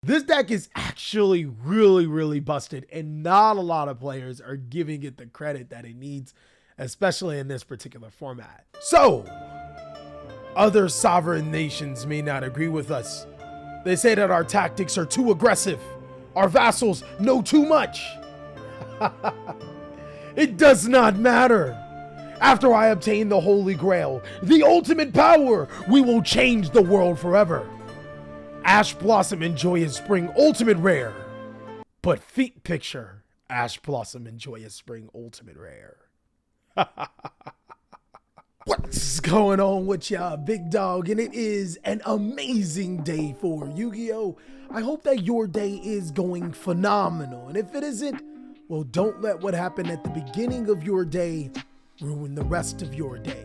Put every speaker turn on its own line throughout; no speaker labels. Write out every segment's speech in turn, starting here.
This deck is actually really busted, and not a lot of players are giving it the credit that it needs, especially in this particular format. So, other sovereign nations may not agree with us. They say that our tactics are too aggressive. Our vassals know too much. It does not matter. After I obtain the Holy Grail, the ultimate power, we will change the world forever. Ash Blossom and Joyous Spring Ultimate Rare. But feet picture Ash Blossom and Joyous Spring Ultimate Rare. What's going on with y'all, big dog? And it is an amazing day for Yu-Gi-Oh! I hope that your day is going phenomenal. And if it isn't, well, don't let what happened at the beginning of your day ruin the rest of your day.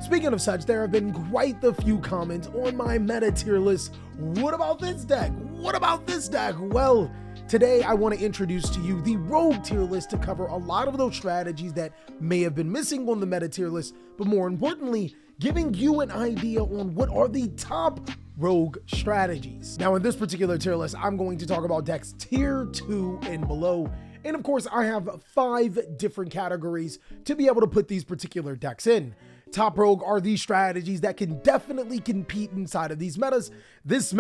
Speaking of such, there have been quite a few comments on my meta tier list. What about this deck? What about this deck? Well, today I want to introduce to you the Rogue tier list to cover a lot of those strategies that may have been missing on the meta tier list, but more importantly, giving you an idea on what are the top Rogue strategies. Now in this particular tier list, I'm going to talk about decks tier 2 and below. And of course, I have 5 different categories to be able to put these particular decks in. Top Rogue are these strategies that can definitely compete inside of these metas. This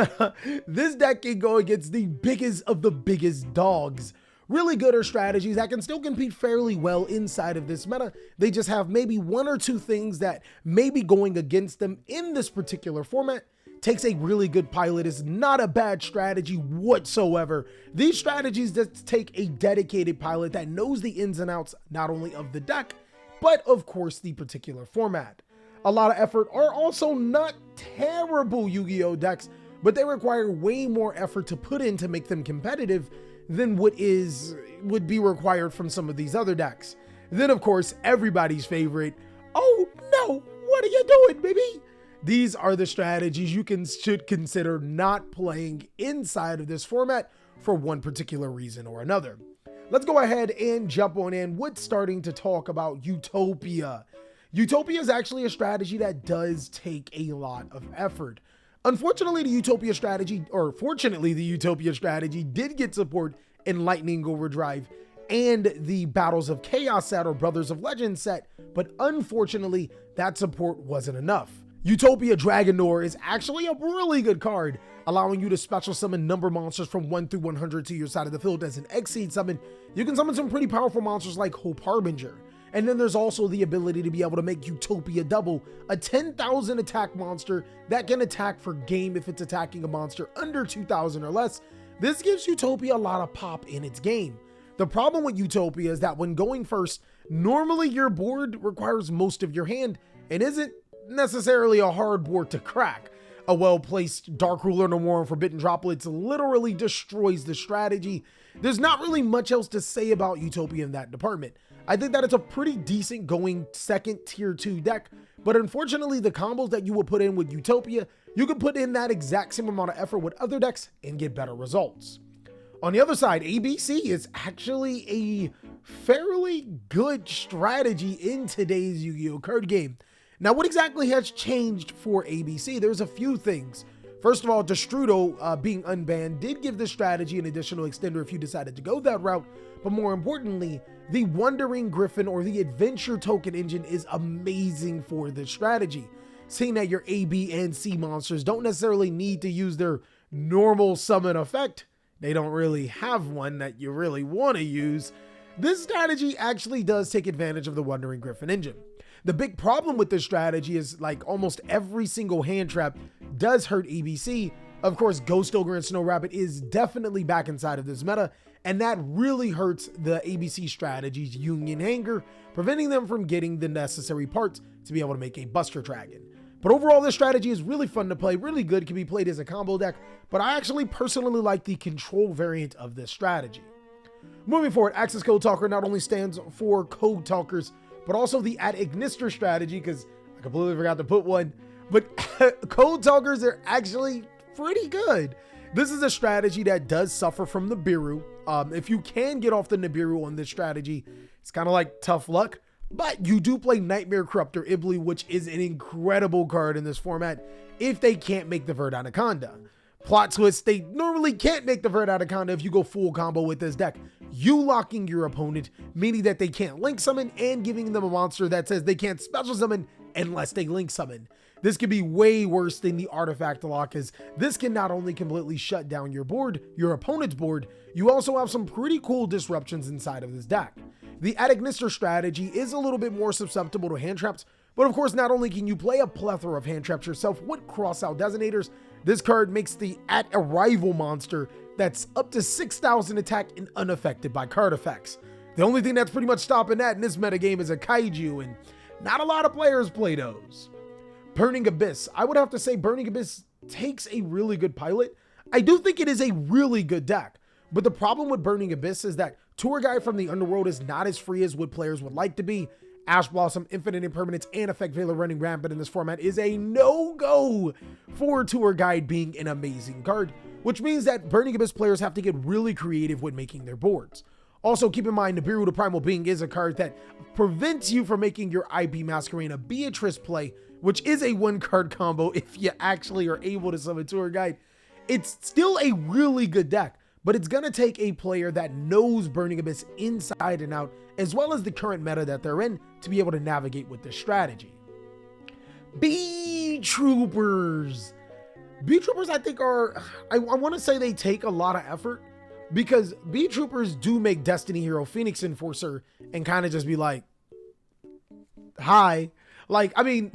deck can go against the biggest of the biggest dogs. Really good are strategies that can still compete fairly well inside of this meta. They just have maybe 1 or 2 things that may be going against them in this particular format. Takes a really good pilot is not a bad strategy whatsoever. These strategies just take a dedicated pilot that knows the ins and outs not only of the deck, but of course the particular format. A lot of effort are also not terrible Yu-Gi-Oh decks, but they require way more effort to put in to make them competitive than what would be required from some of these other decks. Then of course, everybody's favorite, oh no, what are you doing, baby? These are the strategies you should consider not playing inside of this format for one particular reason or another. Let's go ahead and jump on in with starting to talk about Utopia. Utopia is actually a strategy that does take a lot of effort. Unfortunately, the Utopia strategy, or fortunately, the Utopia strategy did get support in Lightning Overdrive and the Battles of Chaos set or Brothers of Legend set, but unfortunately, that support wasn't enough. Utopia Dragonor is actually a really good card, allowing you to special summon number monsters from 1 through 100 to your side of the field. As an Exceed summon, you can summon some pretty powerful monsters like Hope Harbinger. And then there's also the ability to be able to make Utopia double, a 10,000 attack monster that can attack for game if it's attacking a monster under 2,000 or less. This gives Utopia a lot of pop in its game. The problem with Utopia is that when going first, normally your board requires most of your hand and isn't necessarily a hard board to crack. A well-placed Dark Ruler No More and Forbidden Droplets literally destroys the strategy. There's not really much else to say about Utopia in that department. I think that it's a pretty decent going second tier 2 deck, but unfortunately the combos that you would put in with Utopia, you could put in that exact same amount of effort with other decks and get better results. On the other side, ABC is actually a fairly good strategy in today's Yu-Gi-Oh card game. Now, what exactly has changed for ABC? There's a few things. First of all, Destrudo being unbanned did give this strategy an additional extender if you decided to go that route, but more importantly, the Wandering Griffin or the Adventure Token engine is amazing for this strategy. Seeing that your A, B, and C monsters don't necessarily need to use their normal summon effect, they don't really have one that you really want to use, this strategy actually does take advantage of the Wandering Griffin engine. The big problem with this strategy is like almost every single hand trap does hurt ABC. Of course, Ghost Ogre and Snow Rabbit is definitely back inside of this meta, and that really hurts the ABC strategy's Union Hanger, preventing them from getting the necessary parts to be able to make a Buster Dragon. But overall, this strategy is really fun to play, really good, can be played as a combo deck, but I actually personally like the control variant of this strategy. Moving forward, Access Code Talker not only stands for Code Talkers, but also the Ignister strategy, because I completely forgot to put one, but Code Talkers are actually pretty good. This is a strategy that does suffer from Nibiru. If you can get off the Nibiru on this strategy, it's kind of like tough luck, but you do play Nightmare Corruptor Ibli, which is an incredible card in this format if they can't make the Verd Anaconda. Plot twist, they normally can't make the vert out of counter if you go full combo with this deck. You locking your opponent, meaning that they can't link summon, and giving them a monster that says they can't special summon unless they link summon. This could be way worse than the artifact lock, as this can not only completely shut down your board, your opponent's board, you also have some pretty cool disruptions inside of this deck. The Ignister strategy is a little bit more susceptible to hand traps, but of course not only can you play a plethora of hand traps yourself with crossout detonators, this card makes the at arrival monster that's up to 6,000 attack and unaffected by card effects. The only thing that's pretty much stopping that in this metagame is a kaiju, and not a lot of players play those. Burning Abyss. I would have to say Burning Abyss takes a really good pilot. I do think it is a really good deck, but the problem with Burning Abyss is that Tour Guide from the Underworld is not as free as what players would like to be. Ash Blossom, Infinite Impermanence, and Effect Veiler running rampant in this format is a no-go for Tour Guide being an amazing card, which means that Burning Abyss players have to get really creative when making their boards. Also, keep in mind, Nibiru the Primal Being is a card that prevents you from making your IB Masquerena Beatrice play, which is a one-card combo if you actually are able to summon Tour Guide. It's still a really good deck, but it's going to take a player that knows Burning Abyss inside and out, as well as the current meta that they're in, to be able to navigate with this strategy. Beetroopers. Beetroopers, I think, are, I want to say they take a lot of effort, because Beetroopers do make Destiny Hero Phoenix Enforcer and kind of just be like, hi. Like, I mean,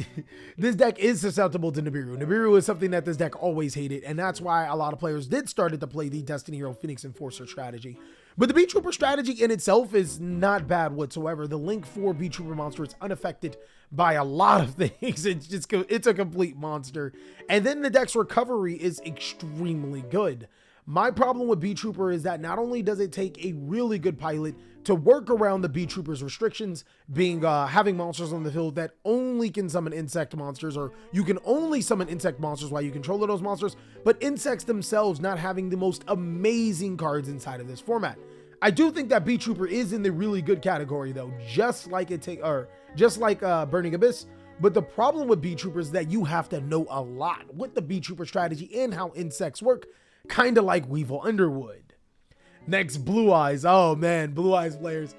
this deck is susceptible to Nibiru. Nibiru is something that this deck always hated, and that's why a lot of players did started to play the Destiny Hero Phoenix Enforcer strategy. But the Beetrooper strategy in itself is not bad whatsoever. The Link 4 Beetrooper monster is unaffected by a lot of things. It's a complete monster. And then the deck's recovery is extremely good. My problem with Beetrooper is that not only does it take a really good pilot to work around the Beetrooper's restrictions, being having monsters on the field that only can summon insect monsters, or you can only summon insect monsters while you control those monsters, but insects themselves not having the most amazing cards inside of this format. I do think that Beetrooper is in the really good category though, just like Burning Abyss. But the problem with Beetrooper is that you have to know a lot with the Beetrooper strategy and how insects work, kind of like Weevil Underwood. Next, Blue-Eyes. Oh man, Blue-Eyes players.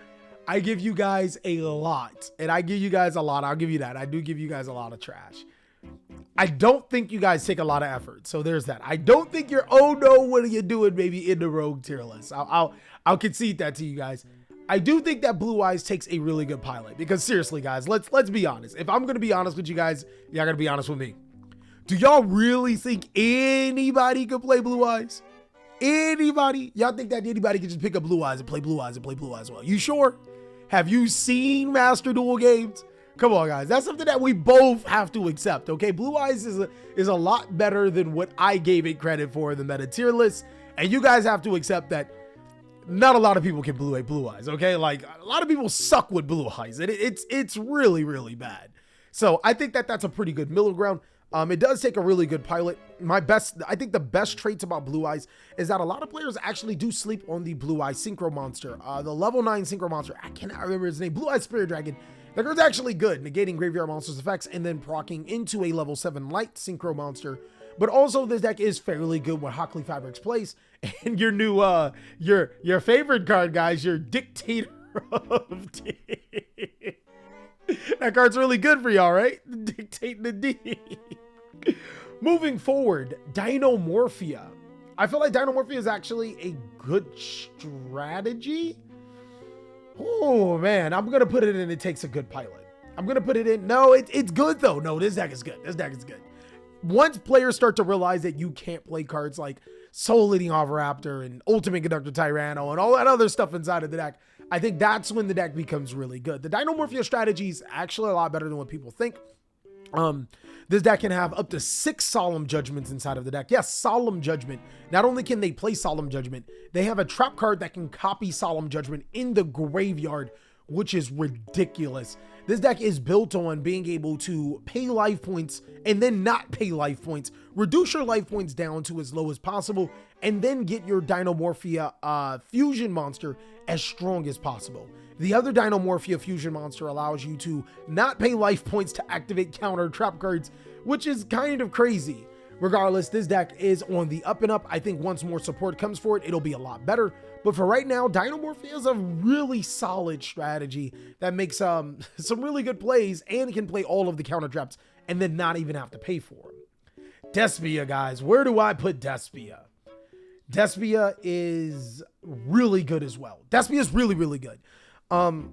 I give you guys a lot, and I give you guys a lot. I'll give you that. I do give you guys a lot of trash. I don't think you guys take a lot of effort. So there's that. I don't think you're, oh no, what are you doing maybe in the rogue tier list. I'll concede that to you guys. I do think that Blue-Eyes takes a really good pilot, because seriously guys, let's be honest. If I'm going to be honest with you guys, y'all got to be honest with me. Do y'all really think anybody could play Blue-Eyes? Anybody? Y'all think that anybody can just pick up Blue-Eyes and play Blue-Eyes and play Blue-Eyes well? You sure? Have you seen Master Duel games? Come on, guys. That's something that we both have to accept, okay? Blue-Eyes is a lot better than what I gave it credit for in the meta tier list, and you guys have to accept that not a lot of people can Blue-Eyes, okay? Like, a lot of people suck with Blue-Eyes, and it's really, really bad. So I think that that's a pretty good middle ground. It does take a really good pilot. I think the best traits about Blue-Eyes is that a lot of players actually do sleep on the Blue-Eyes Synchro monster. The level 9 Synchro monster, I cannot remember his name, Blue-Eyes Spirit Dragon. The card's actually good, negating graveyard monsters' effects and then proccing into a level 7 light Synchro monster. But also this deck is fairly good with Hockley Fabric's place. And your new, your favorite card, guys, your Dictator of D. That card's really good for y'all, right? Dictating the D. Moving forward, Dinomorphia. I feel like Dinomorphia is actually a good strategy. Oh man, I'm gonna put it in. It takes a good pilot. I'm gonna put it in. No, it's good though. No, this deck is good. This deck is good. Once players start to realize that you can't play cards like Soul Eating Oviraptor and Ultimate Conductor Tyranno and all that other stuff inside of the deck, I think that's when the deck becomes really good. The Dinomorphia strategy is actually a lot better than what people think. This deck can have up to 6 Solemn Judgments inside of the deck. Yes, Solemn Judgment. Not only can they play Solemn Judgment, they have a trap card that can copy Solemn Judgment in the graveyard, which is ridiculous. This deck is built on being able to pay life points and then not pay life points, reduce your life points down to as low as possible, and then get your Dinomorphia fusion monster as strong as possible. The other Dinomorphia fusion monster allows you to not pay life points to activate counter trap cards, which is kind of crazy. Regardless, this deck is on the up and up. I think once more support comes for it, it'll be a lot better. But for right now, Dinomorphia is a really solid strategy that makes some really good plays and can play all of the counter traps and then not even have to pay for them. Despia, guys. Where do I put Despia? Despia is really good as well. Despia is really, really good. I'm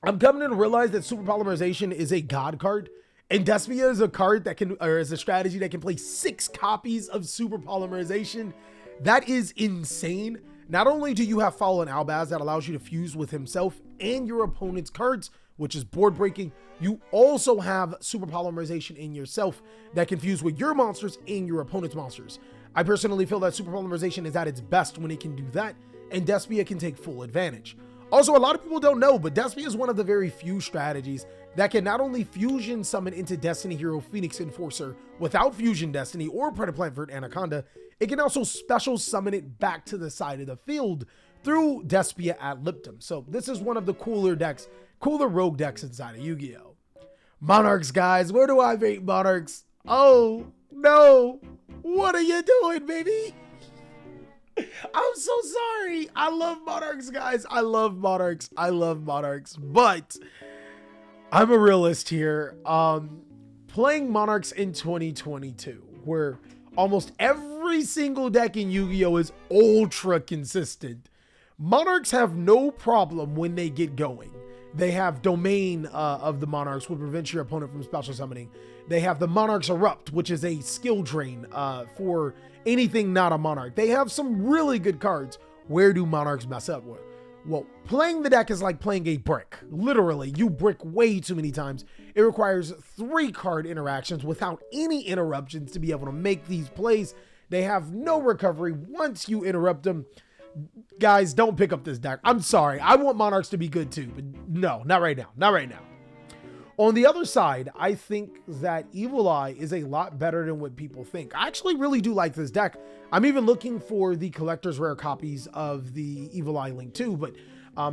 coming to realize that Super Polymerization is a god card. And Despia is a card that can, or is a strategy that can play 6 copies of Super Polymerization. That is insane. Not only do you have Fallen Albaz that allows you to fuse with himself and your opponent's cards, which is board breaking, you also have Super Polymerization in yourself that can fuse with your monsters and your opponent's monsters. I personally feel that Super Polymerization is at its best when it can do that, and Despia can take full advantage. Also, a lot of people don't know, but Despia is one of the very few strategies that can not only fusion summon into Destiny Hero Phoenix Enforcer without Fusion Destiny or Predaplantvert Anaconda, it can also special summon it back to the side of the field through Despia ad libitum. So this is one of the cooler decks, cooler rogue decks inside of Yu-Gi-Oh! Monarchs, guys, where do I rate Monarchs? Oh, no. What are you doing, baby? I'm so sorry. I love Monarchs, guys. I love Monarchs. I love Monarchs. But I'm a realist here. Playing Monarchs in 2022, where almost every single deck in Yu-Gi-Oh! Is ultra consistent. Monarchs have no problem when they get going. They have Domain of the Monarchs, will prevent your opponent from special summoning. They have the Monarchs Erupt, which is a skill drain for anything not a Monarch. They have some really good cards. Where do Monarchs mess up with? Well, playing the deck is like playing a brick. Literally, you brick way too many times. It requires 3 card interactions without any interruptions to be able to make these plays. They have no recovery once you interrupt them. Guys, don't pick up this deck. I'm sorry. I want Monarchs to be good too, but no, not right now. Not right now. On the other side, I think that Evil Eye is a lot better than what people think. I actually really do like this deck. I'm even looking for the collector's rare copies of the Evil Eye Link too, but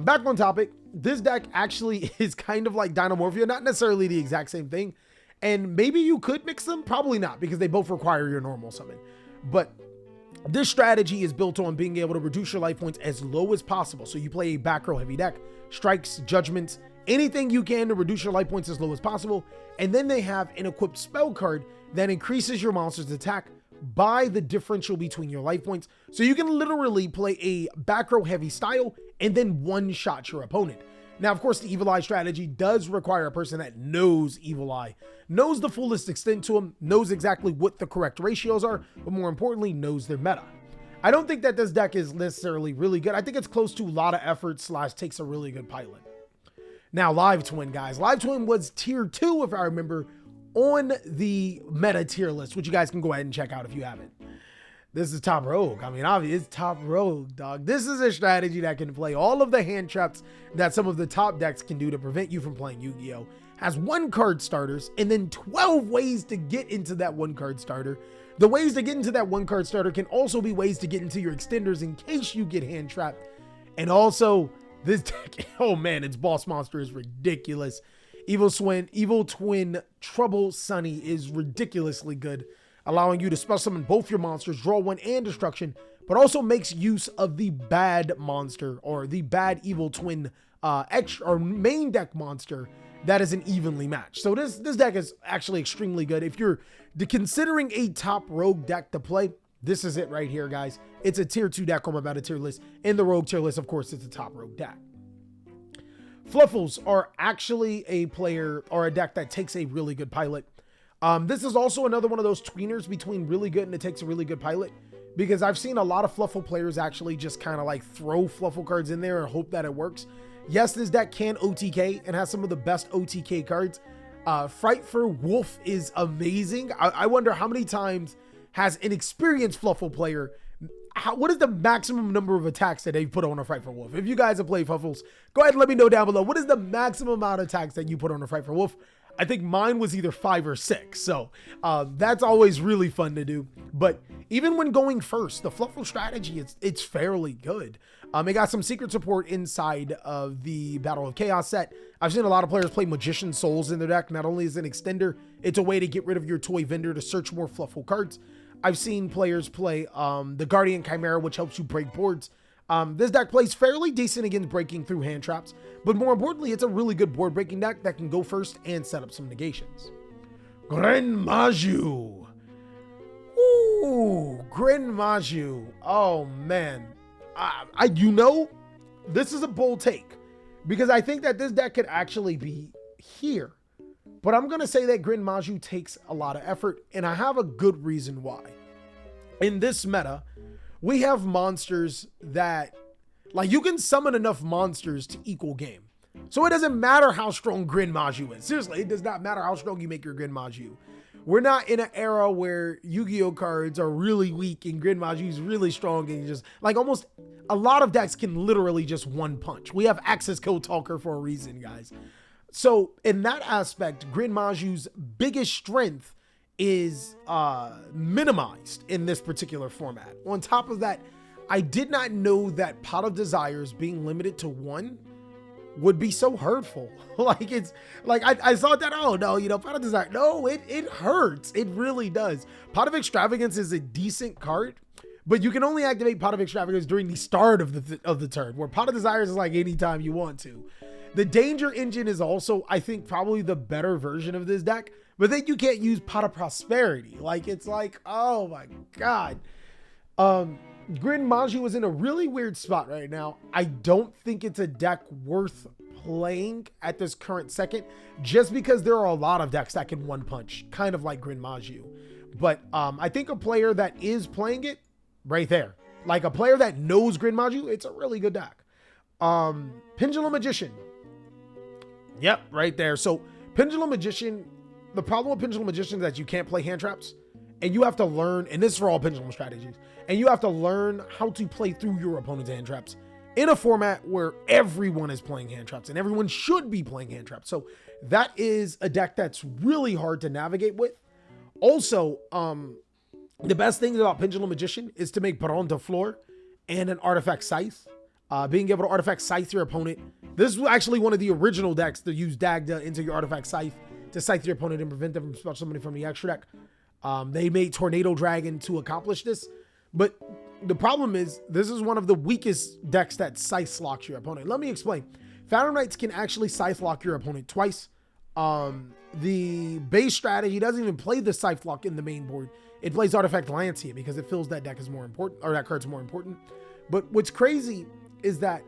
back on topic, this deck actually is kind of like Dinomorphia, not necessarily the exact same thing. And maybe you could mix them, probably not, because they both require your normal summon. But this strategy is built on being able to reduce your life points as low as possible. So you play a back row heavy deck, strikes, judgments, anything you can to reduce your life points as low as possible. And then they have an equipped spell card that increases your monster's attack by the differential between your life points. So you can literally play a back row heavy style and then one-shot your opponent. Now, of course, the Evil Eye strategy does require a person that knows Evil Eye, knows the fullest extent to him, knows exactly what the correct ratios are, but more importantly, knows their meta. I don't think that this deck is necessarily really good. I think it's close to a lot of effort / takes a really good pilot. Now, Live Twin, guys. Live Twin was tier 2, if I remember, on the meta tier list, which you guys can go ahead and check out if you haven't. This is top rogue. I mean, obviously, it's top rogue, dog. This is a strategy that can play all of the hand traps that some of the top decks can do to prevent you from playing Yu-Gi-Oh! Has 1 card starters and then 12 ways to get into that 1 card starter. The ways to get into that 1 card starter can also be ways to get into your extenders in case you get hand trapped. And also, this deck, oh man, its boss monster is ridiculous. Evil Twin Trouble Sunny is ridiculously good, allowing you to special summon both your monsters, draw 1 and destruction, but also makes use of the bad monster or the bad Evil Twin extra or main deck monster that is an evenly matched. So this deck is actually extremely good. If you're considering a top rogue deck to play, this is it right here, guys. It's a tier 2 deck on my meta tier list. In the rogue tier list, of course, it's a top rogue deck. Fluffals are actually a player or a deck that takes a really good pilot. This is also another one of those tweeners between really good and it takes a really good pilot, because I've seen a lot of Fluffal players actually just kind of like throw Fluffal cards in there and hope that it works. Yes, this deck can OTK and has some of the best OTK cards. Fright for Wolf is amazing. I wonder how many times has an experienced Fluffal player, what is the maximum number of attacks that they've put on a Fright for Wolf? If you guys have played Fluffals, go ahead and let me know down below. What is the maximum amount of attacks that you put on a Fright for Wolf? I think mine was either 5 or 6. So that's always really fun to do. But even when going first, the Fluffal strategy, it's fairly good. It got some secret support inside of the Battle of Chaos set. I've seen a lot of players play Magician Souls in their deck. Not only is it an extender, it's a way to get rid of your toy vendor to search more Fluffal cards. I've seen players play the Guardian Chimera, which helps you break boards. This deck plays fairly decent against breaking through hand traps, but more importantly, it's a really good board breaking deck that can go first and set up some negations. Gren Maju. Ooh, Gren Maju. Oh man. This is a bold take because I think that this deck could actually be here, but I'm going to say that Gren Maju takes a lot of effort, and I have a good reason why. In this meta, we have monsters that, like, you can summon enough monsters to equal game. So it doesn't matter how strong Gren Maju is. Seriously, it does not matter how strong you make your Gren Maju. We're not in an era where Yu-Gi-Oh cards are really weak and Gren Maju is really strong, and you just, like, almost a lot of decks can literally just one punch. We have Access Code Talker for a reason, guys. So in that aspect, Gren Maju's biggest strength is minimized in this particular format. On top of that, I did not know that Pot of Desires being limited to 1 would be so hurtful. Like, it's like I thought that, oh no, Pot of Desire, no, it hurts. It really does. Pot of Extravagance is a decent card, but you can only activate Pot of Extravagance during the start of the turn, where Pot of Desires is like anytime you want to. The Danger Engine is also, I think, probably the better version of this deck, but then you can't use Pot of Prosperity. Like, it's like, oh my God. Gren Maju is in a really weird spot right now. I don't think it's a deck worth playing at this current second, just because there are a lot of decks that can one punch, kind of like Gren Maju. But I think a player that is playing it, right there, like a player that knows Gren Maju, it's a really good deck. Pendulum Magician. Yep, right there. So Pendulum Magician, the problem with Pendulum Magician is that you can't play hand traps, and you have to learn, and this is for all Pendulum strategies, and you have to learn how to play through your opponent's hand traps in a format where everyone is playing hand traps and everyone should be playing hand traps. So that is a deck that's really hard to navigate with. Also, the best thing about Pendulum Magician is to make Baron de Fleur and an Artifact Scythe. Being able to Artifact Scythe your opponent. This was actually one of the original decks to use Dagda into your Artifact Scythe to scythe your opponent and prevent them from special summoning from the extra deck. They made Tornado Dragon to accomplish this, but the problem is this is one of the weakest decks that Scythe locks your opponent. Let me explain. Phantom-Knights can actually Scythe lock your opponent twice. The base strategy doesn't even play the Scythe lock in the main board. It plays Artifact Lancia because it feels that deck is more important, or that card's more important. But what's crazy is that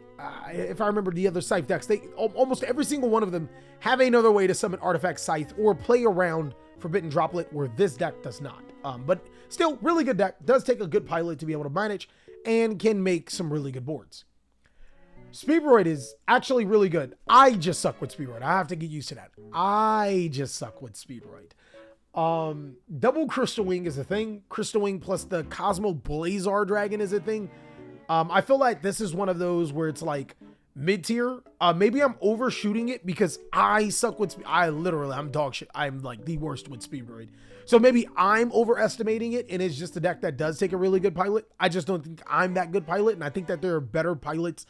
if I remember the other Scythe decks, they almost every single one of them have another way to summon Artifact Scythe or play around Forbidden Droplet, where this deck does not. But still, really good deck. Does take a good pilot to be able to manage and can make some really good boards. Speedroid is actually really good. I just suck with Speedroid. I have to get used to that. I just suck with Speedroid. Double Crystal Wing is a thing. Crystal Wing plus the Cosmo Blazar Dragon is a thing. I feel like this is one of those where it's like mid-tier. Maybe I'm overshooting it because I suck with I'm dog shit. I'm like the worst with Speedroid. So maybe I'm overestimating it, and it's just a deck that does take a really good pilot. I just don't think I'm that good pilot, and I think that there are better pilots.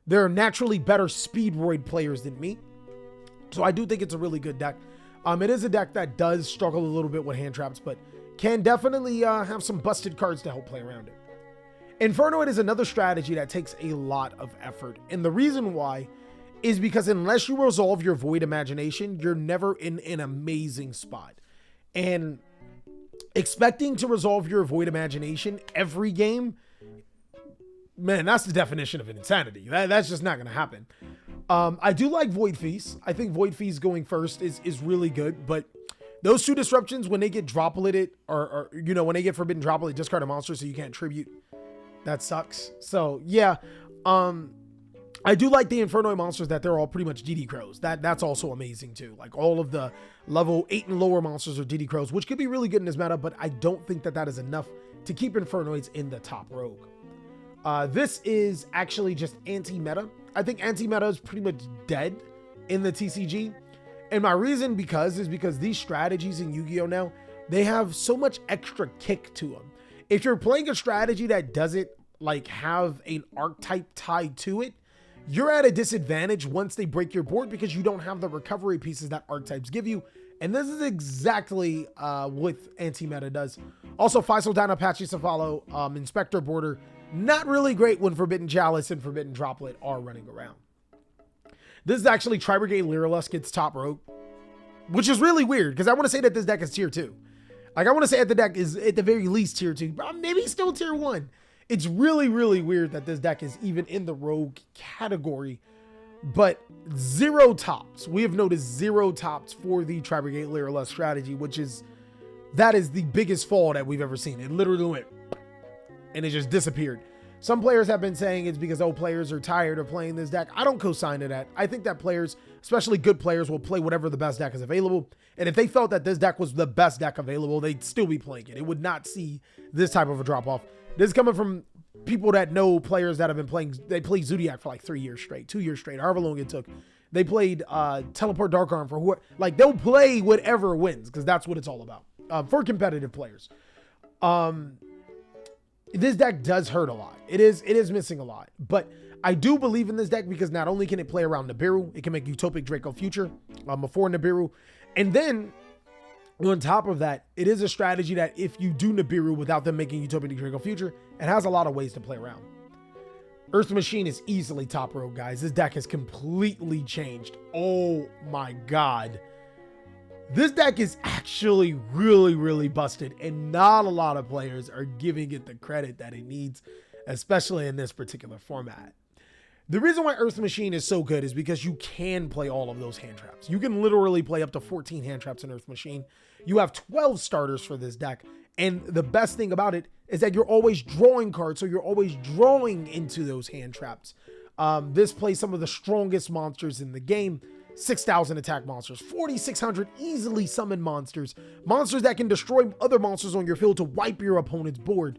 There are naturally better Speedroid players than me. So I do think it's a really good deck. It is a deck that does struggle a little bit with hand traps, but can definitely have some busted cards to help play around it. Infernoid is another strategy that takes a lot of effort. And the reason why is because unless you resolve your Void Imagination, you're never in an amazing spot. And expecting to resolve your Void Imagination every game, man, that's the definition of insanity. That's just not going to happen. I do like Void Feast. I think Void Feast going first is really good, but those two disruptions, when they get dropleted, or when they get Forbidden Droplet, discard a monster so you can't tribute. That sucks. So yeah, I do like the Infernoid monsters that they're all pretty much DD Crows. That's also amazing too. Like all of the level 8 and lower monsters are DD Crows, which could be really good in this meta, but I don't think that is enough to keep Infernoids in the top rogue. This is actually just anti-meta. I think anti-meta is pretty much dead in the TCG. And my reason is because these strategies in Yu-Gi-Oh now, they have so much extra kick to them. If you're playing a strategy that doesn't like have an archetype tied to it, you're at a disadvantage once they break your board because you don't have the recovery pieces that archetypes give you. And this is exactly what anti-meta does. Also, Faisal Down, Apache Cephalo, Inspector Border, not really great when Forbidden Chalice and Forbidden Droplet are running around. This is actually Tri-Brigade Lyralus gets top rogue, which is really weird because I want to say that this deck is tier 2. Like, I want to say that the deck is at the very least tier 2, but maybe still tier 1. It's really, really weird that this deck is even in the rogue category, but 0 tops. We have noticed 0 tops for the Tri-Brigade Lyralus strategy, that is the biggest fall that we've ever seen. It literally went and it just disappeared. Some players have been saying it's because players are tired of playing this deck. I don't co-sign to that. I think that players, especially good players, will play whatever the best deck is available. And if they felt that this deck was the best deck available, they'd still be playing it. It would not see this type of a drop-off. This is coming from people that know players that have been playing. They played Zoodiac for like 3 years straight, 2 years straight, however long it took. They played Teleport Dark Arm for who, like, they'll play whatever wins because that's what it's all about for competitive players. This deck does hurt a lot. It is missing a lot, but I do believe in this deck because not only can it play around Nibiru, it can make Utopic Draco Future before Nibiru. And then on top of that, it is a strategy that if you do Nibiru without them making Utopic Draco Future, it has a lot of ways to play around. Earth Machine is easily top row, guys. This deck has completely changed. Oh my God. This deck is actually really, really busted, and not a lot of players are giving it the credit that it needs, especially in this particular format. The reason why Earth Machine is so good is because you can play all of those hand traps. You can literally play up to 14 hand traps in Earth Machine. You have 12 starters for this deck, and the best thing about it is that you're always drawing cards, so you're always drawing into those hand traps. This plays some of the strongest monsters in the game. 6,000 attack monsters, 4,600 easily summoned monsters that can destroy other monsters on your field to wipe your opponent's board.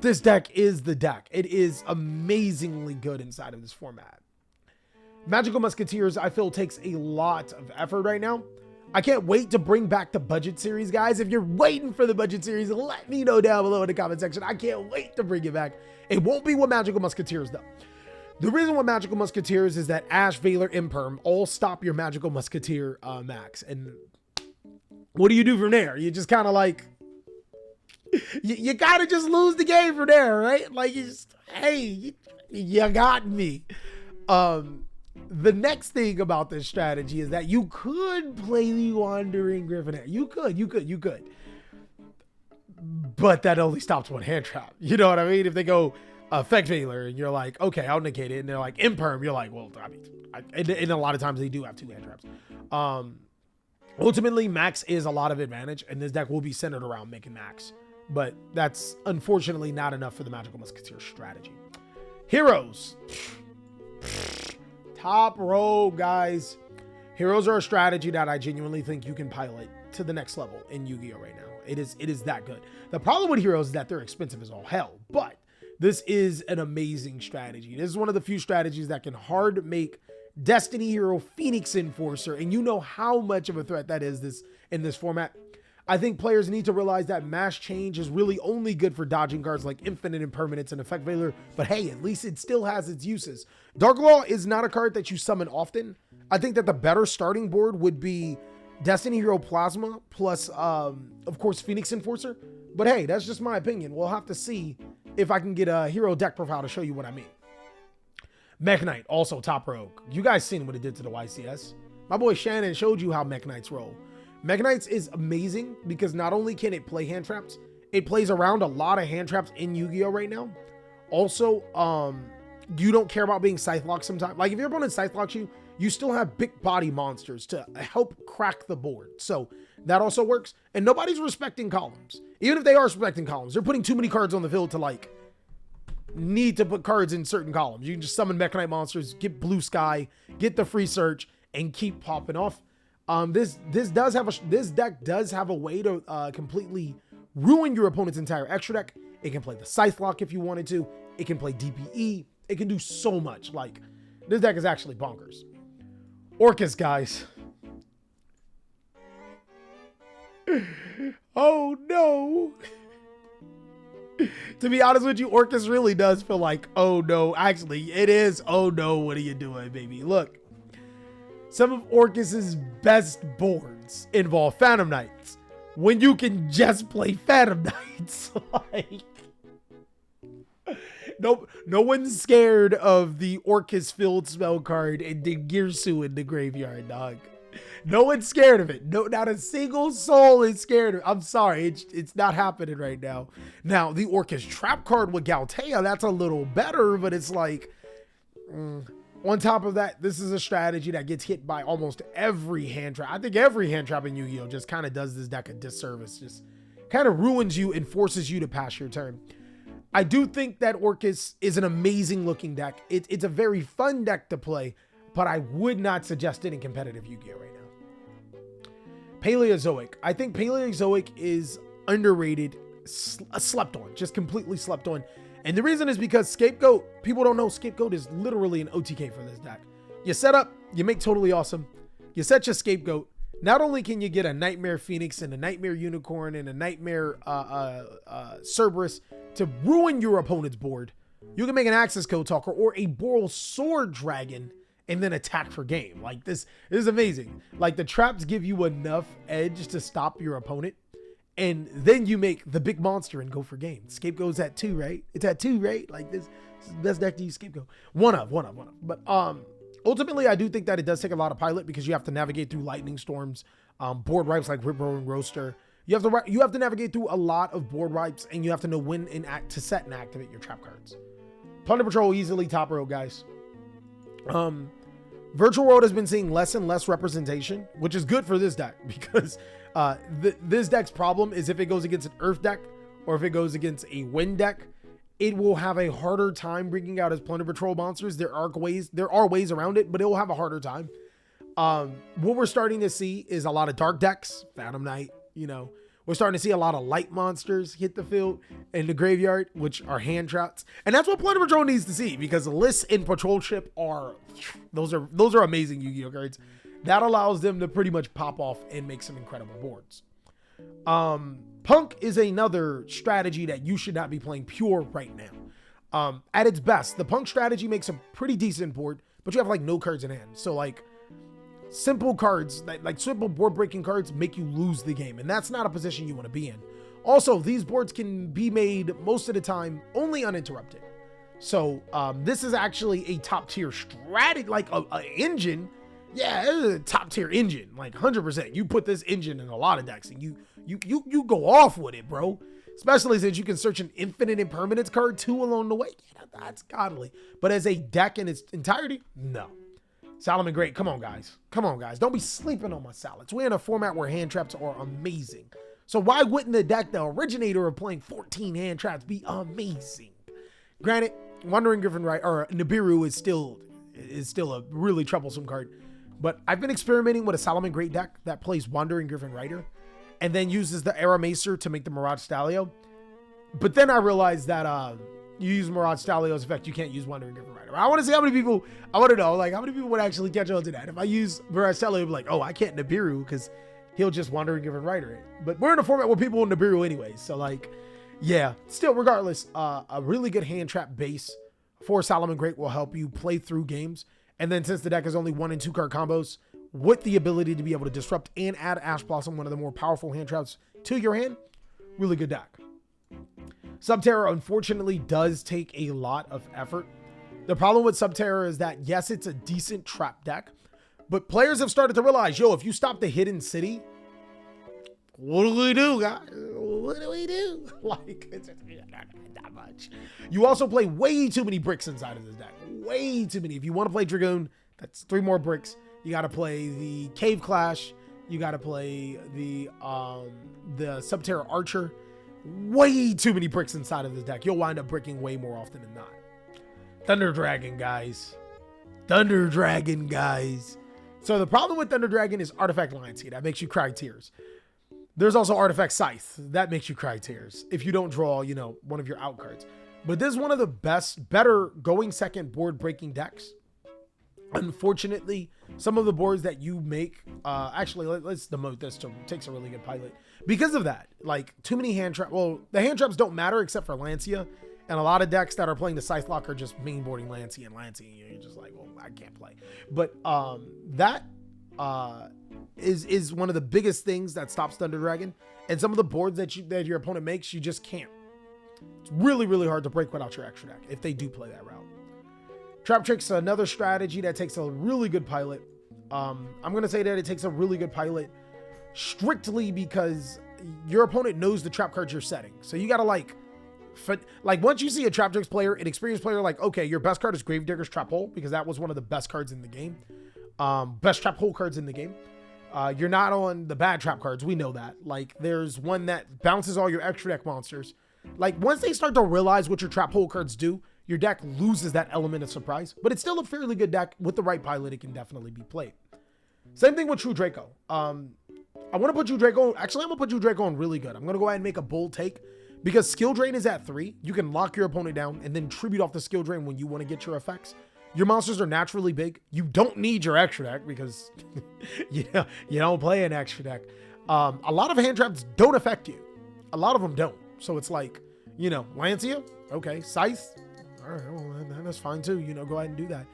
This deck is the deck. It is amazingly good inside of this format. Magical Musketeers, I feel, takes a lot of effort right now. I can't wait to bring back the budget series, guys. If you're waiting for the budget series, let me know down below in the comment section. I can't wait to bring it back. It won't be with Magical Musketeers, though. The reason with Magical Musketeers is that Ash, Valor, Imperm all stop your Magical Musketeer max. And what do you do from there? You just kind of like, you gotta just lose the game from there, right? Like, you just, hey, you got me. The next thing about this strategy is that you could play the Wandering Gryphonare. You could. But that only stops one hand trap. You know what I mean? If they go Effect Valor and you're like, okay, I'll negate it. And they're like, Imperm, you're like, well, I mean, and a lot of times they do have 2 hand traps. Ultimately, Max is a lot of advantage, and this deck will be centered around making Max. But that's unfortunately not enough for the Magical Musketeer strategy. Heroes. Top row, guys. Heroes are a strategy that I genuinely think you can pilot to the next level in Yu-Gi-Oh right now. It is that good. The problem with heroes is that they're expensive as all hell, but this is an amazing strategy. This is one of the few strategies that can hard make Destiny Hero Phoenix Enforcer, and you know how much of a threat that is in this format. I think players need to realize that Mass Change is really only good for dodging cards like Infinite Impermanence and Effect Valor, but hey, at least it still has its uses. Dark Law is not a card that you summon often. I think that the better starting board would be Destiny Hero Plasma plus, of course, Phoenix Enforcer. But hey, that's just my opinion. We'll have to see if I can get a hero deck profile to show you what I mean. Mekk-Knight, also top rogue. You guys seen what it did to the YCS. My boy Shannon showed you how Mekk-Knights roll. Mekk-Knights is amazing because not only can it play hand traps, it plays around a lot of hand traps in Yu-Gi-Oh right now. Also, you don't care about being Scythe locked sometimes. Like if your opponent Scythe locks you, you still have big body monsters to help crack the board. So that also works. And nobody's respecting columns. Even if they are respecting columns, they're putting too many cards on the field to like need to put cards in certain columns. You can just summon Mekk-Knight monsters, get Blue Sky, get the free search, and keep popping off. This deck does have a way to completely ruin your opponent's entire extra deck. It can play the Scythe Lock if you wanted to. It can play DPE. It can do so much. Like, this deck is actually bonkers. Orcust, guys. Oh no. To be honest with you, Orcust really does feel like, oh no. Actually, it is, oh no, what are you doing, baby? Look, some of Orcust's best boards involve Phantom Knights when you can just play Phantom Knights. Like, no one's scared of the Orcust Field Spell card and the Girsu in the graveyard, dog. No one's scared of it. No, not a single soul is scared of it. I'm sorry, it's not happening right now. Now, the Orcust Trap card with Galtea, that's a little better, but it's like, on top of that, this is a strategy that gets hit by almost every hand trap. I think every hand trap in Yu-Gi-Oh! Just kind of does this deck a disservice. Just kind of ruins you and forces you to pass your turn. I do think that Orcust is an amazing looking deck. It's a very fun deck to play, but I would not suggest it in competitive Yu-Gi-Oh! Right now. Paleozoic. I think Paleozoic is underrated, slept on, just completely slept on. And the reason is because Scapegoat, people don't know Scapegoat is literally an OTK for this deck. You set up, you make Totally Awesome, you set your Scapegoat. Not only can you get a Nightmare Phoenix and a Nightmare Unicorn and a Nightmare Cerberus to ruin your opponent's board, you can make an Axis Code Talker or a Boral Sword Dragon and then attack for game. Like, this is amazing. Like, the traps give you enough edge to stop your opponent, and then you make the big monster and go for game. Scapegoat's at 2, right? It's at 2, right? Like, this is the best deck to use Scapegoat. One of. But ultimately, I do think that it does take a lot of pilot because you have to navigate through lightning storms, board wipes like Rip Roaring Roaster. You have to navigate through a lot of board wipes, and you have to know when to set and activate your trap cards. Plunder Patrol easily top row, guys. Virtual World has been seeing less and less representation, which is good for this deck because this deck's problem is if it goes against an Earth deck or if it goes against a Wind deck, it will have a harder time bringing out its Plunder Patrol monsters. There are ways around it, but it will have a harder time. What we're starting to see is a lot of dark decks, Phantom Knight, you know. We're starting to see a lot of light monsters hit the field in the graveyard, which are hand traps. And that's what Plunder Patrol needs to see because lists in Patrol Ship those are amazing Yu-Gi-Oh cards. That allows them to pretty much pop off and make some incredible boards. Punk is another strategy that you should not be playing pure right now. At its best, the Punk strategy makes a pretty decent board, but you have like no cards in hand. So like simple cards, like simple board breaking cards make you lose the game. And that's not a position you want to be in. Also, these boards can be made most of the time only uninterrupted. So this is actually a top tier strategy, like a engine. Yeah, it is a top tier engine, like 100%. You put this engine in a lot of decks and you go off with it, bro. Especially since you can search an infinite impermanence card too along the way. Yeah, that's godly. But as a deck in its entirety, no. Solomon Great, come on, guys. Come on, guys. Don't be sleeping on my salads. We're in a format where hand traps are amazing. So why wouldn't the deck, the originator of playing 14 hand traps, be amazing? Granted, Wandering Griffin Rider or Nibiru is still a really troublesome card. But I've been experimenting with a Solomon Great deck that plays Wandering Griffin Rider and then uses the Era Macer to make the Mirage Stalio. But then I realized that you use Mirage Stalio's effect, you can't use Wandering Griffin Rider. I want to see how many people, I want to know, like, how many people would actually catch on to that. If I use Mirage Stalio, I'd be like, oh, I can't Nibiru because he'll just Wandering Griffin Rider it. But we're in a format where people will Nibiru anyways. So, like, yeah, still, regardless, a really good hand trap base for Solomon Great will help you play through games. And then since the deck is only 1 and 2 card combos with the ability to be able to disrupt and add Ash Blossom, one of the more powerful hand traps, to your hand, really good deck. Subterror, unfortunately, does take a lot of effort. The problem with Subterror is that, yes, it's a decent trap deck, but players have started to realize, yo, if you stop the Hidden City, what do we do, guys? What do we do? Like, it's not that much. You also play way too many bricks inside of this deck. Way too many. If you want to play Dragoon, that's 3 more bricks. You got to play the Cave Clash. You got to play the Subterror Archer. Way too many bricks inside of this deck. You'll wind up bricking way more often than not. Thunder Dragon, guys. Thunder Dragon, guys. So the problem with Thunder Dragon is Artifact Lionsgate. That makes you cry tears. There's also Artifact Scythe. That makes you cry tears if you don't draw, you know, one of your out cards. But this is one of the better going second board breaking decks. Unfortunately, some of the boards that you make, actually, let's demote this to takes a really good pilot. because of that. Like, too many hand traps. Well, the hand traps don't matter except for Lancia. And a lot of decks that are playing the Scythe Lock are just mainboarding Lancia and Lancia. You're just like, well, I can't play. But that is one of the biggest things that stops Thunder Dragon. And some of the boards that your opponent makes, you just can't. It's really, really hard to break without your extra deck if they do play that route. Trap Trick's another strategy that takes a really good pilot. I'm going to say that it takes a really good pilot strictly because your opponent knows the trap cards you're setting. So you got to like once you see a Trap Tricks player, an experienced player, like, okay, your best card is Gravedigger's Trap Hole because that was one of the best cards in the game. Best Trap Hole cards in the game. You're not on the bad trap cards. We know that. Like, there's one that bounces all your extra deck monsters. Like, once they start to realize what your trap hole cards do, your deck loses that element of surprise. But it's still a fairly good deck. With the right pilot, it can definitely be played. Same thing with True Draco. I want to put you Draco. Actually, I'm going to put you Draco on really good. I'm going to go ahead and make a bold take. Because skill drain is at 3. You can lock your opponent down and then tribute off the skill drain when you want to get your effects. Your monsters are naturally big. You don't need your extra deck because you don't play an extra deck. A lot of hand traps don't affect you. A lot of them don't. So it's like, Lancia, okay, Scythe, all right, well, that's fine too. Go ahead and do that.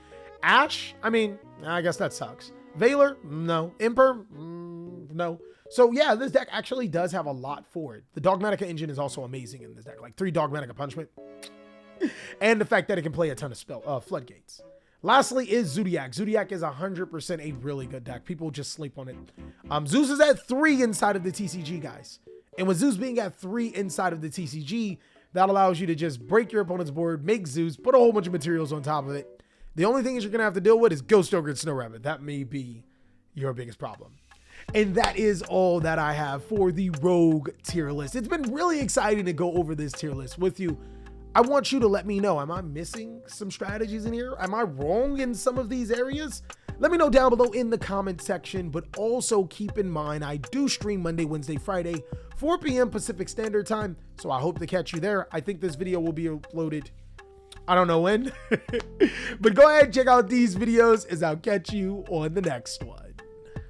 Ash, I mean, I guess that sucks. Veiler, no. Imper, no. So yeah, this deck actually does have a lot for it. The Dogmatica engine is also amazing in this deck. Like 3 Dogmatica Punishment. And the fact that it can play a ton of floodgates. Lastly is Zoodiac. Zoodiac is 100% a really good deck. People just sleep on it. Zeus is at 3 inside of the TCG, guys. And with Zeus being at 3 inside of the TCG, that allows you to just break your opponent's board, make Zeus, put a whole bunch of materials on top of it. The only thing is you're going to have to deal with is Ghost Ogre and Snow Rabbit. That may be your biggest problem. And that is all that I have for the Rogue tier list. It's been really exciting to go over this tier list with you. I want you to let me know, am I missing some strategies in here? Am I wrong in some of these areas? Let me know down below in the comment section, but also keep in mind, I do stream Monday, Wednesday, Friday, 4 p.m. Pacific Standard Time. So I hope to catch you there. I think this video will be uploaded, I don't know when, but go ahead and check out these videos as I'll catch you on the next one.